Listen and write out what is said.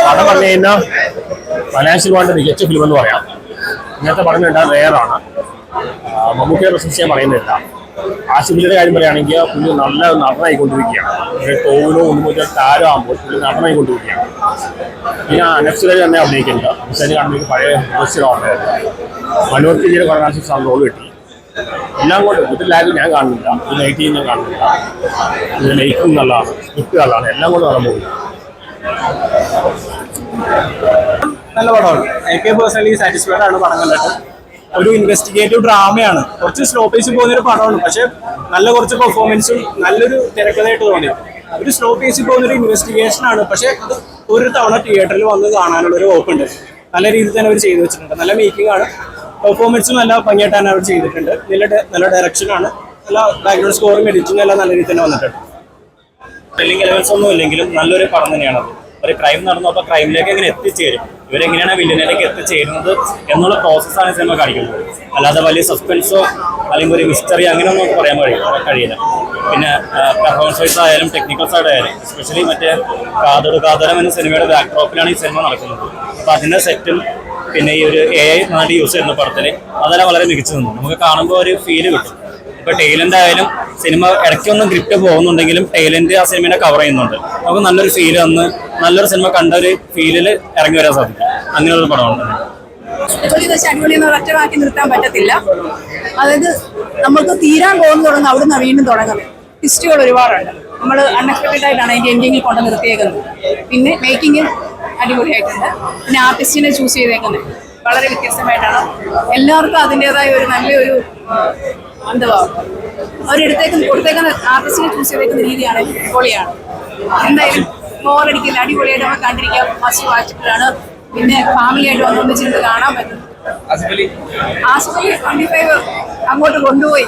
പടം പറഞ്ഞു കഴിഞ്ഞാൽ ഫൈനാൻഷ്യലുമായിട്ട് മികച്ച ഫിലിം എന്ന് പറയാം. ഇങ്ങനത്തെ പടം കണ്ടാൽ റെയറാണ്. മമ്മൂട്ടിയെ പ്രശംസ ഞാൻ പറയുന്നില്ല. ആശുപത്രിയുടെ കാര്യം പറയുകയാണെങ്കിൽ പുള്ളി നല്ല നടനായിക്കൊണ്ടിരിക്കുകയാണ്. തോവിലോ ഒന്നുമുതൽ താരമാകുമ്പോൾ പുള്ളി നടനായിക്കൊണ്ടിരിക്കുകയാണ്. പിന്നെ അനക്സിലെ തന്നെ അഭിനയിക്കുന്നുണ്ട്. അനക്സിലെ കാണുമ്പോൾ പഴയ ദൃശ്യമാണായിരുന്നു. മനോഹർ കെജിയുടെ കുറേ പ്രാവശ്യം റോൾ കിട്ടി. എല്ലാം കൊണ്ട് ഇതിൽ ലാഗ് ഞാൻ കാണുന്നില്ല, ഇത് ലൈറ്റ് ഞാൻ കാണുന്നില്ല, ഇത് ലൈക്കും നല്ലതാണ്, സ്ക്രിപ്റ്റ് നല്ലതാണ്, എല്ലാം കൊണ്ട് നല്ല മൂവി. നല്ല പടമാണ്. എനിക്ക് പേഴ്സണലി സാറ്റിസ്ഫൈഡ് ആണ് പടം കണ്ടിട്ട്. ഒരു ഇൻവെസ്റ്റിഗേറ്റീവ് ഡ്രാമയാണ്. കുറച്ച് സ്ലോ പേസിൽ പോകുന്നൊരു പടമാണ്, പക്ഷെ നല്ല കുറച്ച് പെർഫോമൻസും നല്ലൊരു തിരക്കഥയായിട്ട് തോന്നി. ഒരു സ്ലോ പേസിൽ പോകുന്നൊരു ഇൻവെസ്റ്റിഗേഷൻ ആണ്, പക്ഷെ അത് ഒരു തവണ തിയേറ്ററിൽ വന്ന് കാണാനുള്ളൊരു വകുപ്പുണ്ട്. നല്ല രീതിയിൽ തന്നെ അവർ ചെയ്തു വെച്ചിട്ടുണ്ട്. നല്ല മേക്കിംഗ് ആണ്. പെർഫോമൻസും നല്ല ഭംഗിയായിട്ടാണ് അവർ ചെയ്തിട്ടുണ്ട്. നല്ല ഡയറക്ഷനാണ്. നല്ല ബാക്ക്ഗ്രൗണ്ട് സ്കോറും എഡിറ്റിംഗ് എല്ലാം നല്ല രീതിയിൽ തന്നെ വന്നിട്ടുണ്ട്. ത്രില്ലിംഗ് എലമെന്റ്സ് ഒന്നും ഇല്ലെങ്കിലും നല്ലൊരു പടം തന്നെയാണത്. ഒരു ക്രൈം നടന്നപ്പോൾ ക്രൈമിലേക്ക് എങ്ങനെ എത്തിച്ചേരും, ഇവരെങ്ങനെയാണ് വില്ലനിലേക്ക് എത്തിച്ചേരുന്നത് എന്നുള്ള പ്രോസസ്സാണ് സിനിമ കാണിക്കുന്നത്. അല്ലാതെ വലിയ സസ്പെൻസോ അല്ലെങ്കിൽ ഒരു മിസ്റ്ററി അങ്ങനെയൊന്നും നമുക്ക് പറയാൻ കഴിയില്ല. പിന്നെ പെർഫോമൻസ് വൈസ് ആയാലും ടെക്നിക്കൽ സൈഡ് ആയാലും, എസ്പെഷ്യലി മറ്റേ കാതരം എന്ന സിനിമയുടെ ബാക്ക്ഡ്രോപ്പിലാണ് ഈ സിനിമ നടക്കുന്നത്. അപ്പോൾ അതിൻ്റെ സെറ്റും പിന്നെ ഈ ഒരു AI നാട്ടി യൂസ് ചെയ്യുന്ന പടത്തിൽ അതെല്ലാം വളരെ മികച്ചു നിന്നു. നമുക്ക് കാണുമ്പോൾ ഒരു ഫീല് കിട്ടും. ഇപ്പോൾ ടൈലൻ്റ് ആയാലും സിനിമ ഇടയ്ക്കൊന്നും ഗ്രിപ്റ്റ് പോകുന്നുണ്ടെങ്കിലും ടൈലൻ്റ് ആ സിനിമയെ കവർ ചെയ്യുന്നുണ്ട്. നമുക്ക് നല്ലൊരു ഫീൽ വന്ന് നല്ലൊരു സിനിമ കണ്ട ഒരു ഫീലിൽ ഇറങ്ങി വരാൻ സാധിക്കും. അങ്ങനെയൊരു പടമാണ്. അടിപൊളി എന്ന് ഒറ്റവാക്കി നിർത്താൻ പറ്റത്തില്ല. അതായത് നമുക്ക് തീരാൻ പോകുന്ന അവിടുന്ന് വീണ്ടും തുടങ്ങുന്നത്. ഹിസ്റ്ററികൾ ഒരുപാടുണ്ട്. നമ്മൾ അൺഎക്സ്പെക്റ്റഡ് ആയിട്ടാണ് അതിൻ്റെ എൻഡിങ്ങിൽ കൊണ്ട് നിർത്തിയേക്കുന്നത്. പിന്നെ മേക്കിങ്ങും അടിപൊളിയായിട്ടുണ്ട്. പിന്നെ ആർട്ടിസ്റ്റിനെ ചൂസ് ചെയ്തേക്കുന്നത് വളരെ വ്യത്യസ്തമായിട്ടാണ്. എല്ലാവർക്കും അതിൻ്റെതായ ഒരു നല്ലൊരു എന്തുവാ കൊടുത്തേക്കുന്ന ആർട്ടിസ്റ്റിനെ ചൂസ് ചെയ്തേക്കുന്ന രീതിയാണ് പൊളിയാണ്. എന്തായാലും ബോറടിക്കില്ല, അടിപൊളിയായിട്ട് നമ്മൾ കണ്ടിരിക്കാം. മസ്റ്റ് വാച്ചബിളാണ്. പിന്നെ ഫാമിലി ആയിട്ട് വന്നൊന്നിച്ചിട്ട് കാണാൻ പറ്റും. ആസിഫ് അലി 25 അങ്ങോട്ട് കൊണ്ടുപോയി.